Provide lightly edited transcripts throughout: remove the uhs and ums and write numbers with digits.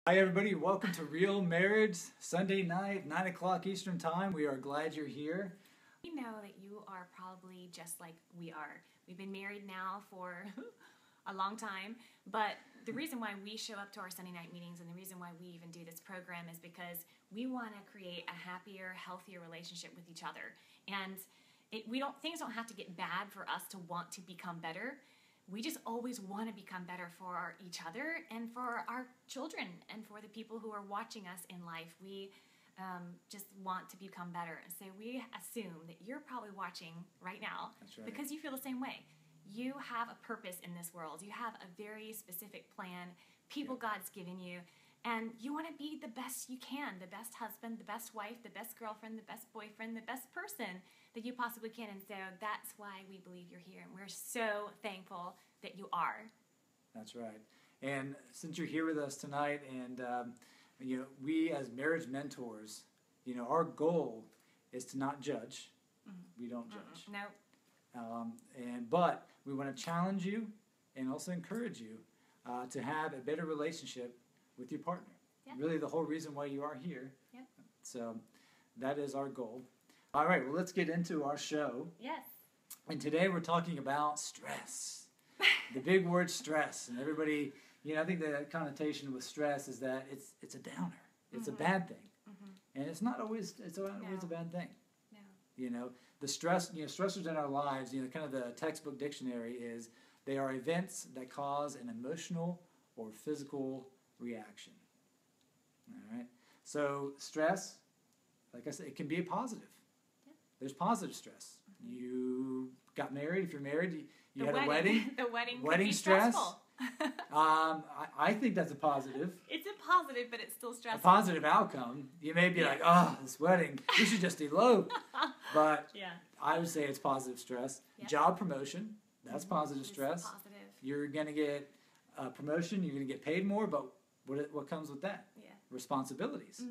Hi everybody, welcome to Real Marriage, Sunday night, 9 o'clock Eastern Time. We are glad you're here. We know that you are probably just like we are. We've been married now for a long time, but the reason why we show up to our Sunday night meetings and the reason why we even do this program is because we want to create a happier, healthier relationship with each other. And things don't have to get bad for us to want to become better. We just always want to become better for each other and for our children and for the people who are watching us in life. We just want to become better. And so we assume that you're probably watching right now. That's right. Because you feel the same way. You have a purpose in this world. You have a very specific plan, people God's given you, and you want to be the best you can, the best husband, the best wife, the best girlfriend, the best boyfriend, the best person that you possibly can. And so that's why we believe you're here, and we're so thankful that you are. That's right. And since you're here with us tonight, and we as marriage mentors, our goal is to not judge. Mm-hmm. We don't judge. No. But we want to challenge you and also encourage you to have a better relationship with your partner. Yep. Really the whole reason why you are here. Yep. So that is our goal. All right, well, let's get into our show. Yes. And today we're talking about stress. The big word stress. And everybody, I think the connotation with stress is that it's a downer. It's a bad thing. Mm-hmm. And it's not always a bad thing. No. The stressors in our lives, kind of the textbook dictionary is they are events that cause an emotional or physical reaction. All right. So stress, like I said, it can be a positive. Yep. There's positive stress. Mm-hmm. You got married. If you're married, you had a wedding. The wedding could be stress. Stressful. I think that's a positive. It's a positive, but it's still stressful. A positive outcome. You may be like, oh, this wedding, we should just elope. But I would say it's positive stress. Yep. Job promotion, that's positive stress. Positive. You're going to get a promotion, you're going to get paid more, but what comes with that? Yeah. Responsibilities.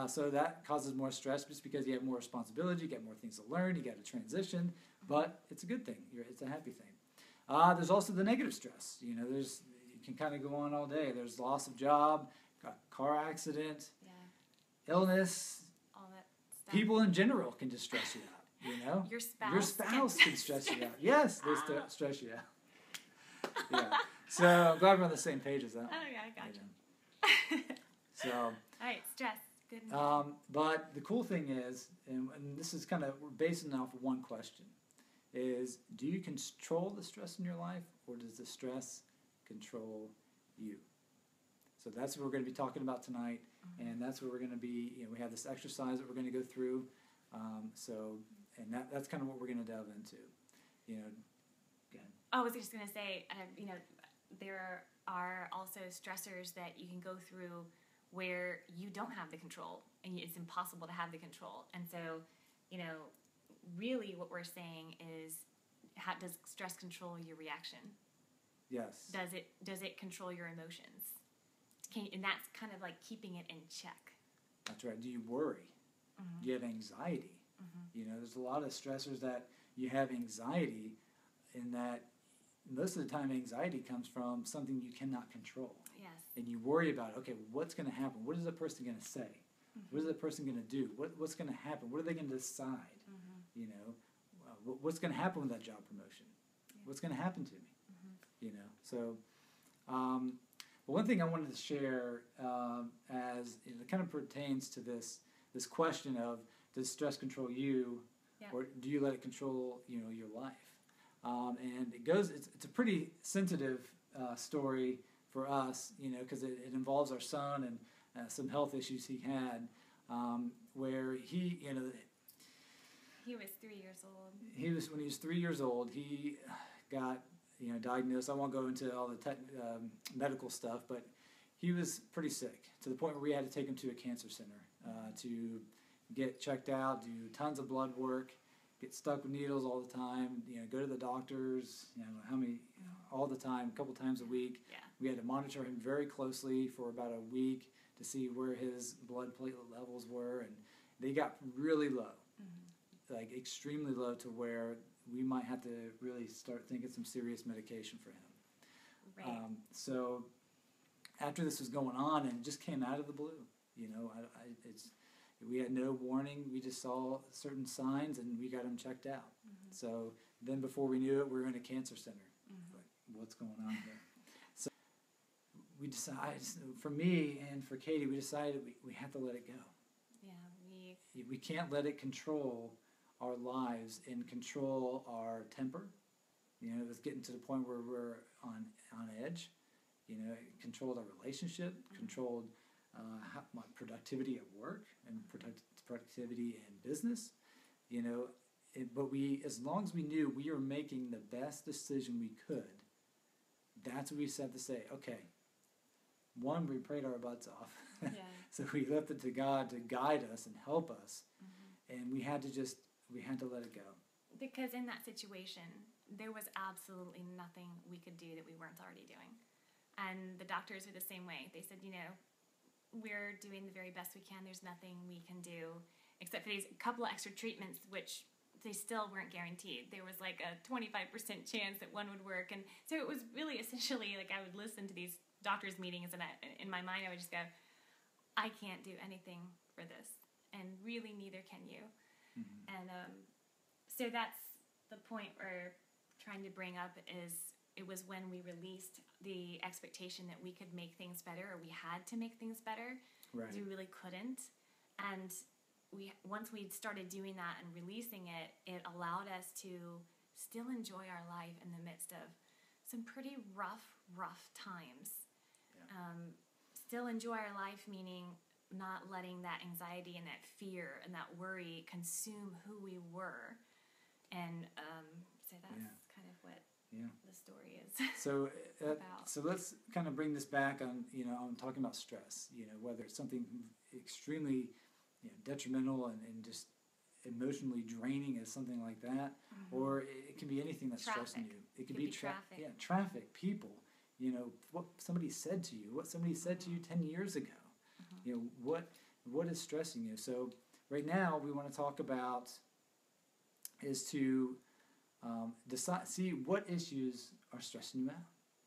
So that causes more stress just because you have more responsibility, you get more things to learn, you got to transition, but it's a good thing. It's a happy thing. There's also the negative stress. You can kind of go on all day. There's loss of job, car accident, illness. All that stuff. People in general can just stress you out. Your spouse can stress you out. Yes, they stress you out. Yeah. So I'm glad we're on the same page as that. Oh yeah, I got you. So. All right, stress. Good. But the cool thing is, and this is kind of, we're basing off of one question, is do you control the stress in your life, or does the stress control you? So that's what we're going to be talking about tonight, and that's what we're going to be, we have this exercise that we're going to go through, and that's kind of what we're going to delve into. Go ahead. I was just going to say, there are also stressors that you can go through where you don't have the control, and it's impossible to have the control. And so, really what we're saying is, how does stress control your reaction? Yes. Does it control your emotions? And that's kind of like keeping it in check. That's right. Do you worry? Mm-hmm. Do you have anxiety? Mm-hmm. There's a lot of stressors that you have anxiety, in that most of the time anxiety comes from something you cannot control. Yes. And you worry about, okay, what's going to happen? What is that person going to say? Mm-hmm. What is that person going to do? What's going to happen? What are they going to decide? Mm-hmm. What's going to happen with that job promotion? Yeah. What's going to happen to me? Mm-hmm. So but one thing I wanted to share as it kind of pertains to this question of, does stress control you, or do you let it control your life? And it's a pretty sensitive story for us, because it involves our son and some health issues he had, where he was 3 years old. When he was 3 years old, he got diagnosed. I won't go into all the medical stuff, but he was pretty sick, to the point where we had to take him to a cancer center to get checked out, do tons of blood work, get stuck with needles all the time, go to the doctors, all the time, a couple times a week. Yeah. We had to monitor him very closely for about a week to see where his blood platelet levels were, and they got really low, like extremely low, to where we might have to really start thinking some serious medication for him. Right. So after this was going on, and it just came out of the blue. You know, we had no warning. We just saw certain signs, and we got them checked out. Mm-hmm. So then before we knew it, we were in a cancer center. Mm-hmm. Like, what's going on here? So we decided, for me and for Katie, we decided we have to let it go. Yeah, we can't let it control our lives and control our temper. You know, it was getting to the point where we're on edge. You know, it controlled our relationship, controlled my productivity at work and productivity in business. You know, but as long as we knew we were making the best decision we could, that's what we said to say, okay, one, we prayed our butts off. Yeah. So we left it to God to guide us and help us. Mm-hmm. And we had to let it go. Because in that situation, there was absolutely nothing we could do that we weren't already doing. And the doctors were the same way. They said, you know, we're doing the very best we can. There's nothing we can do except for these couple of extra treatments, which they still weren't guaranteed. There was like a 25% chance that one would work. And so it was really essentially like I would listen to these doctors' meetings, and in my mind I would just go, I can't do anything for this. And really neither can you. Mm-hmm. And so that's the point we're trying to bring up is it was when we released the expectation that we could make things better, or we had to make things better. Right. We really couldn't. And once we started doing that and releasing it, it allowed us to still enjoy our life in the midst of some pretty rough times. Yeah. Still enjoy our life, meaning not letting that anxiety and that fear and that worry consume who we were. And so that's kind of what the story is. So so let's kind of bring this back on, you know, on talking about stress, you know, whether it's something extremely, you know, detrimental and just emotionally draining as something like that, mm-hmm. or it can be anything that's stressing you. It could be traffic. Yeah, traffic, people, you know, what somebody said to you, what somebody said to you 10 years ago. Mm-hmm. You know, what is stressing you? So right now we want to talk about is to see what issues are stressing you out.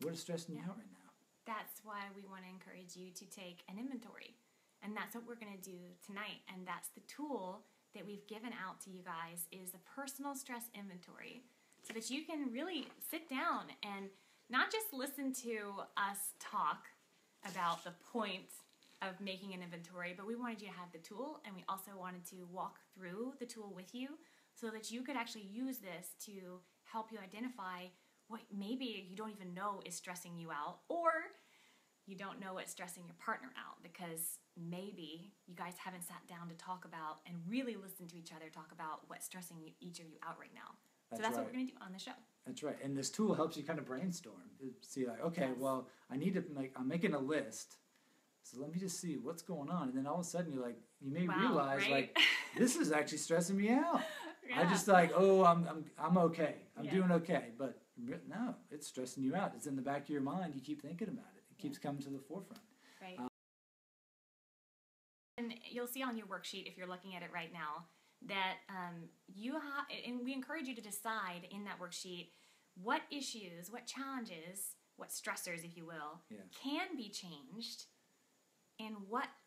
What is stressing you out right now? That's why we want to encourage you to take an inventory. And that's what we're going to do tonight. And that's the tool that we've given out to you guys is the personal stress inventory, so that you can really sit down and not just listen to us talk about the point of making an inventory, but we wanted you to have the tool, and we also wanted to walk through the tool with you so that you could actually use this to help you identify what maybe you don't even know is stressing you out, or you don't know what's stressing your partner out because maybe you guys haven't sat down to talk about and really listen to each other talk about what's stressing each of you out right now. So that's right. What we're going to do on the show. That's right. And this tool helps you kind of brainstorm. See, like, okay, well, I'm making a list. So let me just see what's going on. And then all of a sudden you may realize, right? Like, this is actually stressing me out. Yeah. I just like, I'm okay. I'm doing okay. But no, it's stressing you out. It's in the back of your mind. You keep thinking about it. It keeps coming to the forefront. Right. And you'll see on your worksheet, if you're looking at it right now, that you have, and we encourage you to decide in that worksheet what issues, what challenges, what stressors, if you will, can be changed, and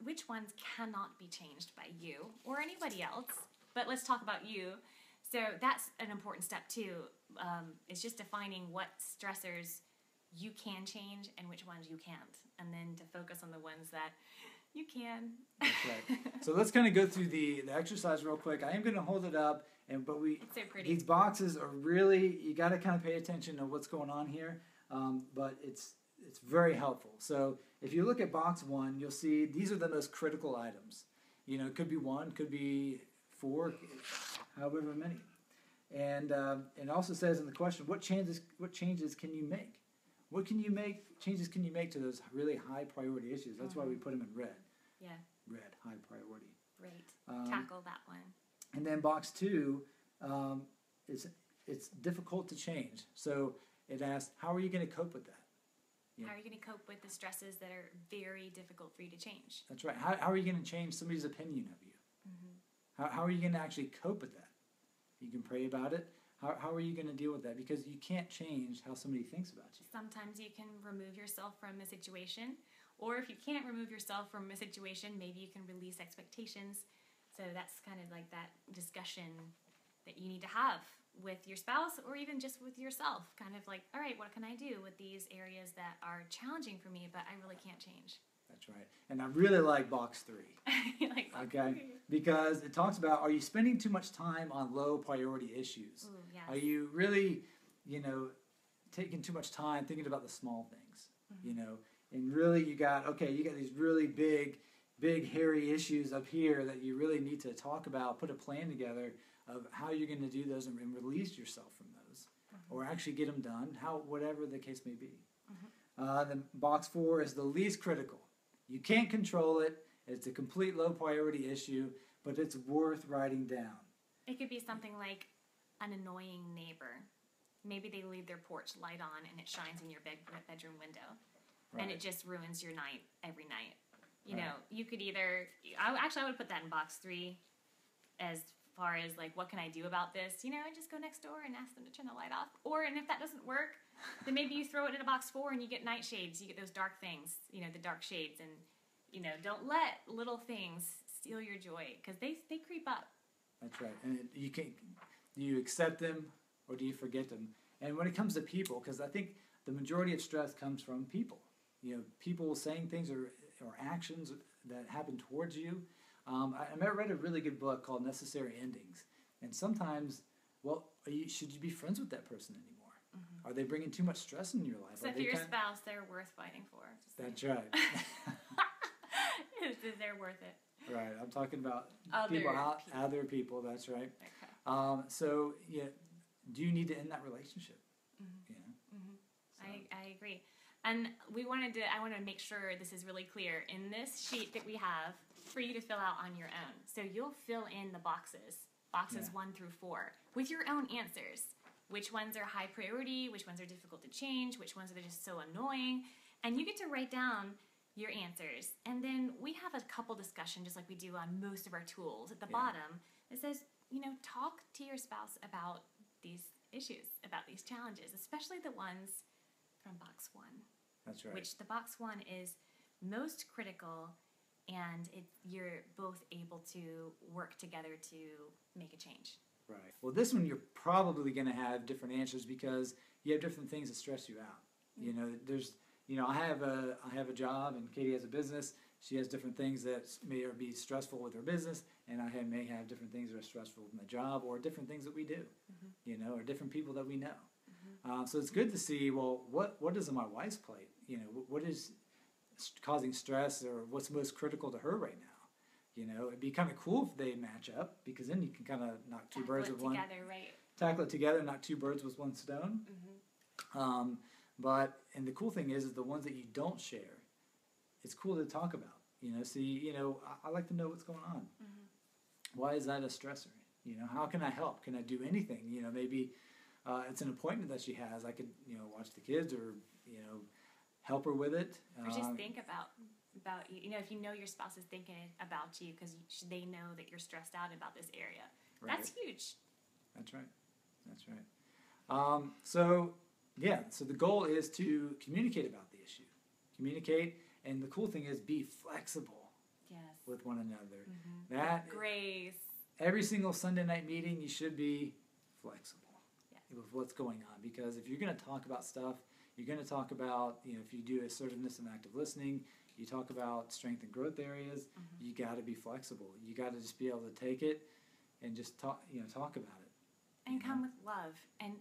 which ones cannot be changed by you or anybody else. But let's talk about you. So that's an important step too. It's just defining what stressors you can change and which ones you can't, and then to focus on the ones that you can. That's right. So let's kind of go through the exercise real quick. I am going to hold it up, it's so pretty. These boxes are really, you got to kind of pay attention to what's going on here, but it's very helpful. So if you look at box 1, you'll see these are the most critical items. You know, it could be 1, could be 4, however many. And it also says in the question, what changes can you make? What changes can you make to those really high priority issues? That's why we put them in red. Yeah. Red, high priority. Right. Tackle that one. And then box 2, it's difficult to change. So it asks, how are you going to cope with that? Yeah. How are you going to cope with the stresses that are very difficult for you to change? That's right. How are you going to change somebody's opinion of you? Mm-hmm. How are you going to actually cope with that? You can pray about it. How are you going to deal with that? Because you can't change how somebody thinks about you. Sometimes you can remove yourself from a situation, Or if you can't remove yourself from a situation, maybe you can release expectations. So that's kind of like that discussion that you need to have with your spouse or even just with yourself. Kind of like, all right, what can I do with these areas that are challenging for me, but I really can't change? That's right. And I really like box 3. Like box okay? 3. Because it talks about, are you spending too much time on low priority issues? Ooh, yes. Are you really, taking too much time thinking about the small things? And really you got these really big, hairy issues up here that you really need to talk about, put a plan together of how you're going to do those and release yourself from those, or actually get them done, whatever the case may be. Then box 4 is the least critical. You can't control it. It's a complete low priority issue, but it's worth writing down. It could be something like an annoying neighbor. Maybe they leave their porch light on and it shines in your bedroom window. Right. And it just ruins your night every night. You Right. know, you could either... I would put that in box 3 as far as, like, what can I do about this? And just go next door and ask them to turn the light off. And if that doesn't work, then maybe you throw it in a box 4 and you get nightshades. You get those dark things, the dark shades. And, don't let little things steal your joy because they creep up. That's right. And do you accept them or do you forget them? And when it comes to people, because I think the majority of stress comes from people. People saying things or actions that happen towards you. I read a really good book called Necessary Endings. And sometimes, should you be friends with that person anymore? Are they bringing too much stress into your life? So if you're your spouse, they're worth fighting for. That's right. They're worth it. Right. I'm talking about other people. That's right. Okay. So, do you need to end that relationship? So. I agree. And I wanted to make sure this is really clear. In this sheet that we have for you to fill out on your own. So you'll fill in the boxes 1 through 4, with your own answers. Which ones are high priority, which ones are difficult to change, which ones are just so annoying. And you get to write down your answers. And then we have a couple discussion, just like we do on most of our tools. At the bottom, it says, talk to your spouse about these issues, about these challenges, especially the ones from box 1. That's right. Which the box 1 is most critical, and you're both able to work together to make a change. Right. Well, this one you're probably going to have different answers because you have different things that stress you out. I have a job and Katie has a business. She has different things that may be stressful with her business, and I may have different things that are stressful with my job, or different things that we do, or different people that we know. So it's good to see, what is on my wife's plate? What is causing stress, or what's most critical to her right now? It'd be kind of cool if they match up, because then you can kind of knock two birds with one. Tackle it together, knock 2 birds with 1 stone. And the cool thing is the ones that you don't share, it's cool to talk about. I like to know what's going on. Why is that a stressor? How can I help? Can I do anything? Maybe it's an appointment that she has. I could, watch the kids or, help her with it. Or just think about you. If you know your spouse is thinking about you because they know that you're stressed out about this area. Right. That's huge. That's right. So the goal is to communicate about the issue. Communicate, and the cool thing is be flexible with one another. That grace. Every single Sunday night meeting, you should be flexible with what's going on, because if you're going to talk about stuff, you're going to talk about, if you do assertiveness and active listening, you talk about strength and growth areas, you got to be flexible. You got to just be able to take it and just talk about it. And come with love. And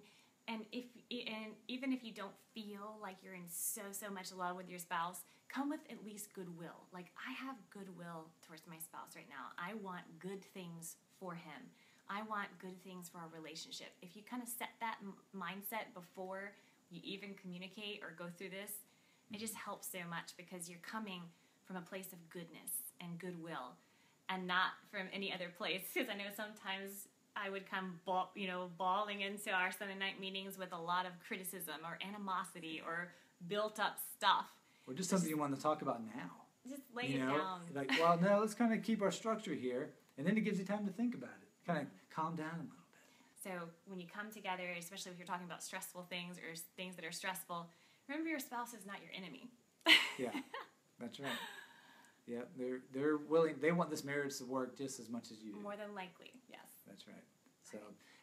even if you don't feel like you're in so much love with your spouse, come with at least goodwill. Like, I have goodwill towards my spouse right now. I want good things for him. I want good things for our relationship. If you kind of set that mindset before you even communicate or go through this, it just helps so much, because you're coming from a place of goodness and goodwill, and not from any other place. Because I know sometimes I would come bawling into our Sunday night meetings with a lot of criticism or animosity or built up stuff. Or just something you want to talk about now. Just lay it down. Like, no, let's kind of keep our structure here, and then it gives you time to think about it. Kind of calm down a little bit. So when you come together, especially if you're talking about stressful things or things that are stressful, remember your spouse is not your enemy. Yeah, That's right. Yeah, they're willing. They want this marriage to work just as much as you do. More than likely, yes. That's right. So,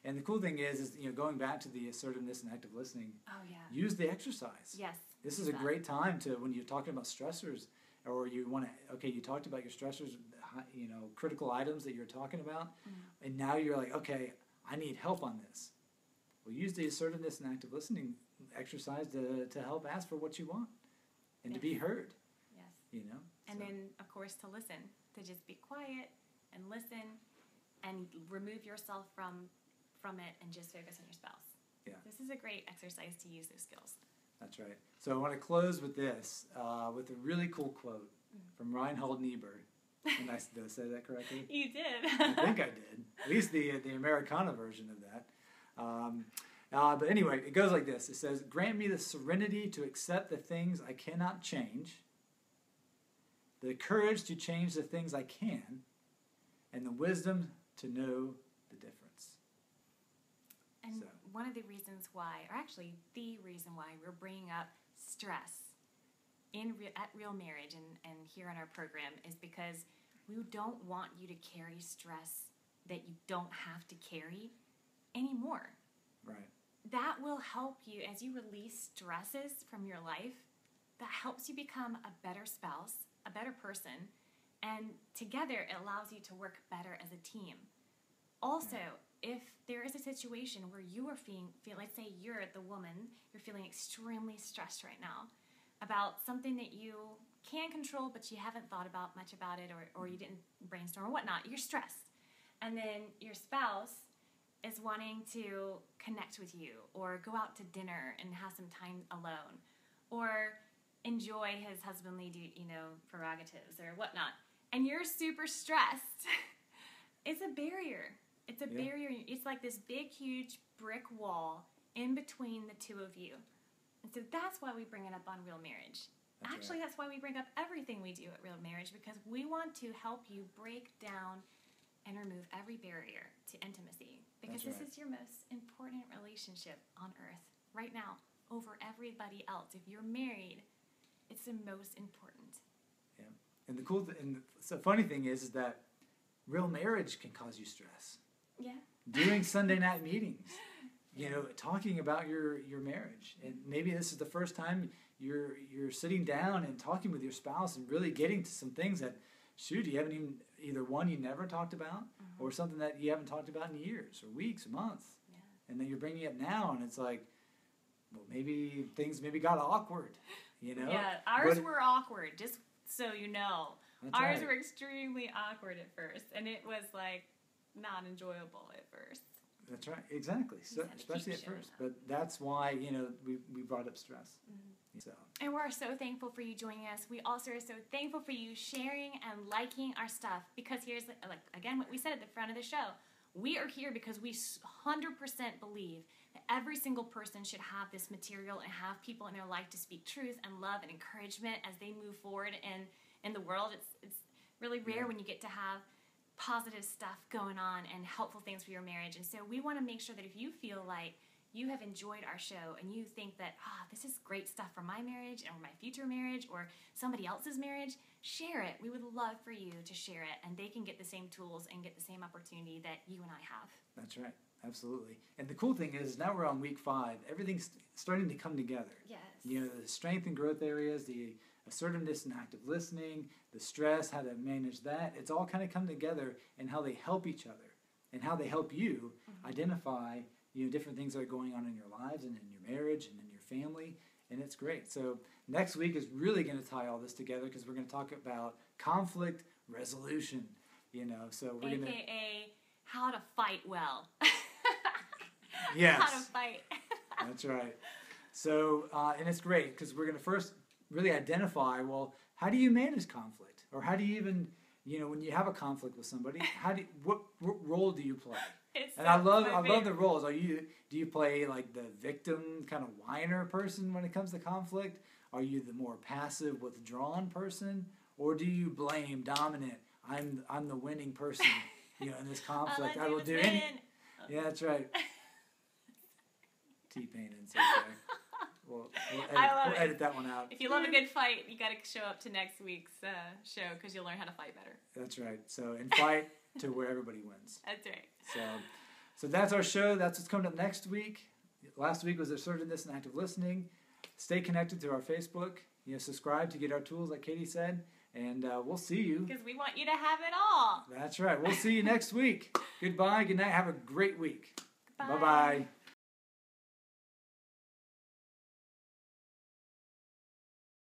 and the cool thing is going back to the assertiveness and active listening. Oh yeah. Use the exercise. Yes. This is a great time to, when you're talking about stressors, or you want to. Okay, you talked about your stressors, critical items that you're talking about, and now you're like, okay, I need help on this. Well, use the assertiveness and active listening exercise to help ask for what you want and to be heard. Yes. And then, of course, to listen, to just be quiet and listen and remove yourself from it and just focus on your spouse. Yeah. This is a great exercise to use those skills. That's right. So I want to close with this, with a really cool quote from Reinhold Niebuhr. Did I say that correctly? You did. I think I did. At least the Americana version of that. But anyway, it goes like this. It says, "Grant me the serenity to accept the things I cannot change, the courage to change the things I can, and the wisdom to know the difference." And one of the reasons why, or actually the reason why we're bringing up stress at Real Marriage and here in our program is because we don't want you to carry stress that you don't have to carry anymore. Right. That will help you as you release stresses from your life. That helps you become a better spouse, a better person, and together it allows you to work better as a team. Also, if there is a situation where you are feeling, let's say you're the woman, you're feeling extremely stressed right now about something that you can control but you haven't thought about much about it or you didn't brainstorm or whatnot, you're stressed. And then your spouse is wanting to connect with you or go out to dinner and have some time alone or enjoy his husbandly prerogatives or whatnot. And you're super stressed. It's a barrier. It's a barrier. It's like this big, huge brick wall in between the two of you. And so that's why we bring it up on Real Marriage. That's why we bring up everything we do at Real Marriage, because we want to help you break down and remove every barrier to intimacy. Because this is your most important relationship on earth right now over everybody else. If you're married, it's the most important. Yeah. And the funny thing is that Real Marriage can cause you stress. Yeah. Doing Sunday night meetings, talking about your marriage. And maybe this is the first time you're sitting down and talking with your spouse and really getting to some things that, you haven't even, either one, you never talked about, or something that you haven't talked about in years or weeks or months. Yeah. And then you're bringing it up now, and it's like, well, maybe things got awkward, Yeah, ours were awkward, just so you know. Ours were extremely awkward at first, and it was like not enjoyable at first. That's right, exactly. So, especially at first, but that's why we brought up stress. So. And we're so thankful for you joining us. We also are so thankful for you sharing and liking our stuff, because here's again what we said at the front of the show. We are here because we 100% believe that every single person should have this material and have people in their life to speak truth and love and encouragement as they move forward in the world. It's really rare when you get to have positive stuff going on and helpful things for your marriage. And so we want to make sure that if you feel like you have enjoyed our show and you think that, this is great stuff for my marriage or my future marriage or somebody else's marriage, share it. We would love for you to share it, and they can get the same tools and get the same opportunity that you and I have. That's right. Absolutely. And the cool thing is now we're on week 5. Everything's starting to come together. Yes. The strength and growth areas, the assertiveness and active listening, the stress, how to manage that. It's all kind of come together, and how they help each other and how they help you identify different things that are going on in your lives and in your marriage and in your family, and it's great. So next week is really going to tie all this together, because we're going to talk about conflict resolution. So we're going to AKA how to fight well. Yes. How to fight. That's right. So and it's great because we're going to first really identify, well, how do you manage conflict, or how do you even when you have a conflict with somebody, what role do you play? And I love the roles. Do you play like the victim kind of whiner person when it comes to conflict? Are you the more passive, withdrawn person, or do you blame, dominant? I'm the winning person, in this conflict. I will do anything. Yeah, that's right. T-Pain inside there. We'll I love edit that one out. If you love a good fight, you got to show up to next week's show because you'll learn how to fight better. That's right. So, and fight to where everybody wins. That's right. So that's our show. That's what's coming up next week. Last week was assertiveness and active listening. Stay connected to our Facebook. Subscribe to get our tools, like Katie said. And we'll see you. Because we want you to have it all. That's right. We'll see you next week. Goodbye. Good night. Have a great week. Bye. Bye-bye.